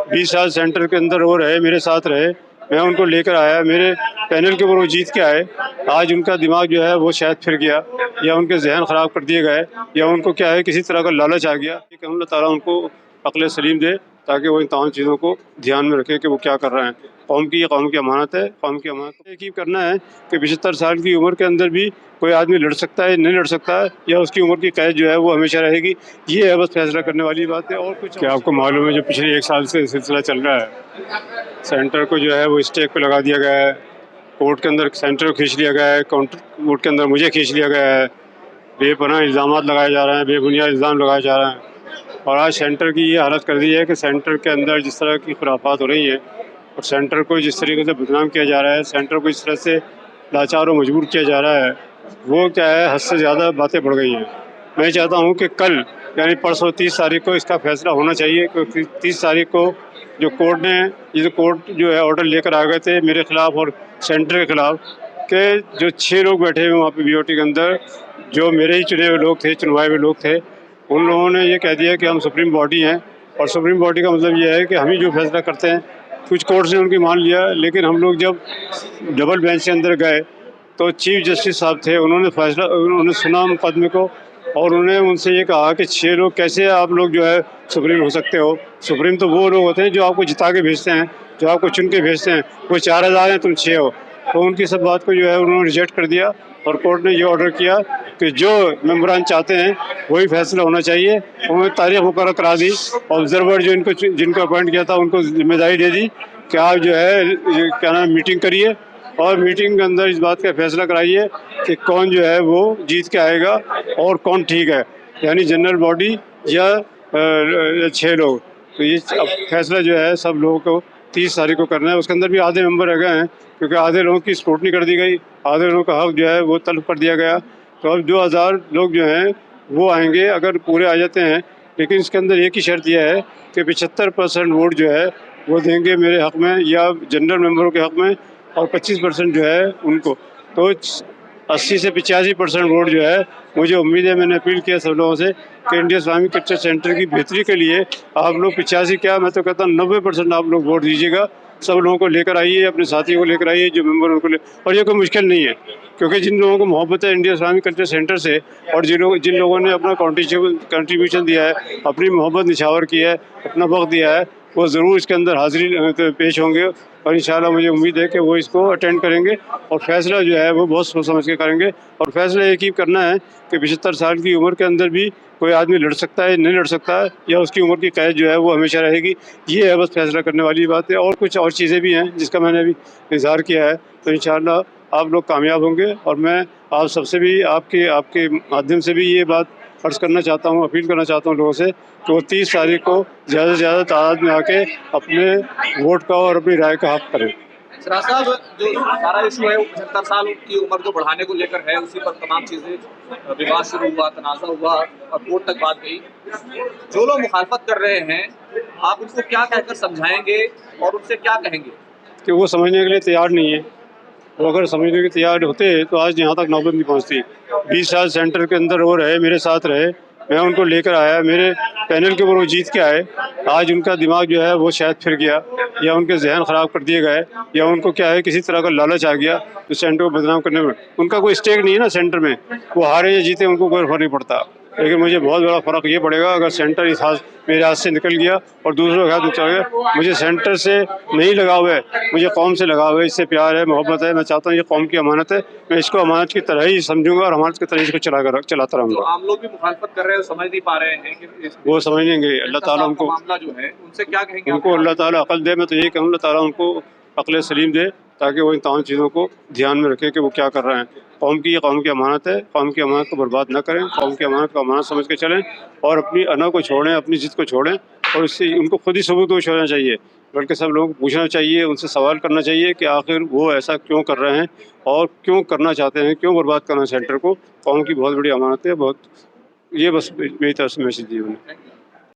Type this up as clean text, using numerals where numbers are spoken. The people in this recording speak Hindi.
20 साल सेंटर के अंदर वो रहे, मेरे साथ रहे। मैं उनको लेकर आया, मेरे पैनल के ऊपर वो जीत के आए। आज उनका दिमाग जो है वो शायद फिर गया, या उनके जहन ख़राब कर दिए गए, या उनको क्या है किसी तरह का लालच आ गया कि अल्लाह ताला उनको अक़ल सलीम दे, ताकि वो इन तमाम चीज़ों को ध्यान में रखें कि वो क्या कर रहे हैं। कौम की अमानत है, कौम की अमानत यकीन करना है कि 75 साल की उम्र के अंदर भी कोई आदमी लड़ सकता है, नहीं लड़ सकता है, या उसकी उम्र की कैद जो है वो हमेशा रहेगी। ये है बस फैसला करने वाली बात है, और कुछ क्या आपको मालूम है जो पिछले 1 साल से सिलसिला चल रहा है, सेंटर को जो है वो स्टेक पे लगा दिया गया है। कोर्ट के अंदर सेंटर को खींच लिया गया है, काउंटर कोर्ट के अंदर मुझे खींच लिया गया है। बेपनाह इल्ज़ामात लगाए जा रहे हैं, बेबुनियाद इल्ज़ाम लगाए जा रहे हैं। और आज सेंटर की ये हालत कर दी है कि सेंटर के अंदर जिस तरह की खुराफात हो रही हैं, और सेंटर को जिस तरीके से बदनाम किया जा रहा है, सेंटर को इस तरह से लाचार और मजबूर किया जा रहा है, वो क्या है हद से ज़्यादा बातें बढ़ गई हैं। मैं चाहता हूँ कि कल यानी परसों 30 तारीख को इसका फैसला होना चाहिए, क्योंकि 30 तारीख को जो कोर्ट ने ये कोर्ट जो है ऑर्डर लेकर आ गए थे मेरे ख़िलाफ़ और सेंटर के ख़िलाफ़, कि जो 6 लोग बैठे हुए वहाँ पे बीओटी के अंदर, जो मेरे ही चुने हुए लोग थे, चुनवाए हुए लोग थे, उन लोगों ने ये कह दिया कि हम सुप्रीम बॉडी हैं, और सुप्रीम बॉडी का मतलब ये है कि हम ही जो फैसला करते हैं। कुछ कोर्ट्स ने उनकी मान लिया, लेकिन हम लोग जब डबल बेंच के अंदर गए तो चीफ जस्टिस साहब थे, उन्होंने सुना मुकदमे को, और उन्होंने उनसे ये कहा कि 6 लोग कैसे आप लोग जो है सुप्रीम हो सकते हो। सुप्रीम तो वो लोग होते हैं जो आपको जिता के भेजते हैं, जो आपको चुन के भेजते हैं। वो 4000 हैं, तुम 6 हो। तो उनकी सब बात को जो है उन्होंने रिजेक्ट कर दिया, और कोर्ट ने ये ऑर्डर किया कि जो मेम्बरान चाहते हैं वही फैसला होना चाहिए। उन्होंने तारीख मुकर्रर करा दी, ऑब्जर्वर जिनको अपॉइंट किया था उनको जिम्मेदारी दे दी कि आप जो है ये क्या नाम मीटिंग करिए, और मीटिंग के अंदर इस बात का फैसला कराइए कि कौन जो है वो जीत के आएगा और कौन ठीक है, यानी जनरल बॉडी या 6 लोग। तो ये अब फैसला जो है सब लोगों को 30 तारीख को करना है। उसके अंदर भी आधे मेंबर रह गए हैं, क्योंकि आधे लोगों की स्क्रूटनी कर दी गई, आधे लोगों का हक जो है वो तलब कर दिया गया। तो अब 2000 लोग जो हैं वो आएंगे अगर पूरे आ जाते हैं, लेकिन इसके अंदर एक ही शर्त यह है कि 75% वोट जो है वो देंगे मेरे हक़ में या जनरल मेंबरों के हक़ में, और 25% जो है उनको। तो 80 से 85% वोट जो है, मुझे उम्मीद है, मैंने अपील किया सब लोगों से कि इंडिया इस्लामिक कल्चर सेंटर की बेहतरी के लिए आप लोग 85 क्या, मैं तो कहता हूँ 90% आप लोग वोट दीजिएगा। सब लोगों को लेकर आइए, अपने साथियों को लेकर आइए, जो मेंबर उनको ले, और ये कोई मुश्किल नहीं है, क्योंकि जिन लोगों को मोहब्बत है इंडिया इस्लामिक कल्चर सेंटर से, और जिन लोगों ने अपना कंट्रीब्यूशन दिया है, अपनी मोहब्बत निछावर की है, अपना वक्त दिया है, वो ज़रूर इसके अंदर हाज़िरी पेश होंगे, और इंशाल्लाह मुझे उम्मीद है कि वो इसको अटेंड करेंगे, और फैसला जो है वो बहुत सोच समझ के करेंगे। और फैसला एक ही करना है कि 75 साल की उम्र के अंदर भी कोई आदमी लड़ सकता है, नहीं लड़ सकता है, या उसकी उम्र की कैद जो है वो हमेशा रहेगी। ये है बस फैसला करने वाली बात है, और कुछ और चीज़ें भी हैं जिसका मैंने अभी इज़हार किया है। तो इंशाल्लाह आप लोग कामयाब होंगे, और मैं आप सबसे भी आपके माध्यम से भी ये बात अर्ज़ करना चाहता हूँ, अपील करना चाहता हूँ लोगों से कि वो 30 तारीख को ज़्यादा से ज़्यादा तादाद में आके अपने वोट का और अपनी राय का हक़ करें। सराज साहब, जो सारा इशू है वो 75 साल की उम्र जो बढ़ाने को लेकर है, उसी पर तमाम चीज़ें विवाद शुरू हुआ, तनाज़ा हुआ और कोर्ट तक बात गई। जो लोग मुखालफत कर रहे हैं, आप उनको क्या कहकर समझाएंगे और उनसे क्या कहेंगे? कि वो समझने के लिए तैयार नहीं है। वो अगर समझने के तैयार होते तो आज यहाँ तक नौबत नहीं पहुँचती। 20 साल सेंटर के अंदर वो रहे, मेरे साथ रहे। मैं उनको लेकर आया, मेरे पैनल के ऊपर वो जीत के आए। आज उनका दिमाग जो है वो शायद फिर गया, या उनके जहन ख़राब कर दिए गए, या उनको क्या है किसी तरह का लालच आ गया जो सेंटर को बदनाम करने में। उनका कोई स्टेक नहीं है ना सेंटर में, वो हारे या जीते उनको कोई फ़र्क नहीं पड़ता। लेकिन मुझे बहुत बड़ा फ़र्क ये पड़ेगा अगर सेंटर इस हाथ मेरे हाथ से निकल गया और दूसरों के हाथ में चला गया। मुझे सेंटर से नहीं लगाव है, मुझे कौम से लगाव है, इससे प्यार है, मोहब्बत है। मैं चाहता हूँ ये कौम की अमानत है, मैं इसको अमानत की तरह ही समझूंगा और अमानत की तरह इसको चलाता जो रहूँगा। आम लोग भी मुखालफत कर रहे हैं, समझ नहीं पा रहे हैं कि वो समझेंगे, अल्लाह ताला उनका उनको मामला जो है, उनसे क्या कहेंगे आप? उनको अल्लाह ताला अक़ल दे। मैं तो यही कहूँ अल्लाह ताला उनको अक़ल सलीम दे, ताकि वो इन तमाम चीज़ों को ध्यान में रखें कि वो क्या कर रहे हैं। कौम की अमानत है, कौम की अमानत को बर्बाद ना करें, कौम की अमानत को अमानत समझ के चलें, और अपनी अना को छोड़ें, अपनी ज़िद को छोड़ें, और इससे उनको खुद ही सबूतोश होना चाहिए। बल्कि सब लोगों को पूछना चाहिए, उनसे सवाल करना चाहिए कि आखिर वो ऐसा क्यों कर रहे हैं और क्यों करना चाहते हैं, क्यों बर्बाद करना है सेंटर को। कौम की बहुत बड़ी अमानत है, बहुत, ये बस मेरी तरफ से मैसेज दी उन्हें।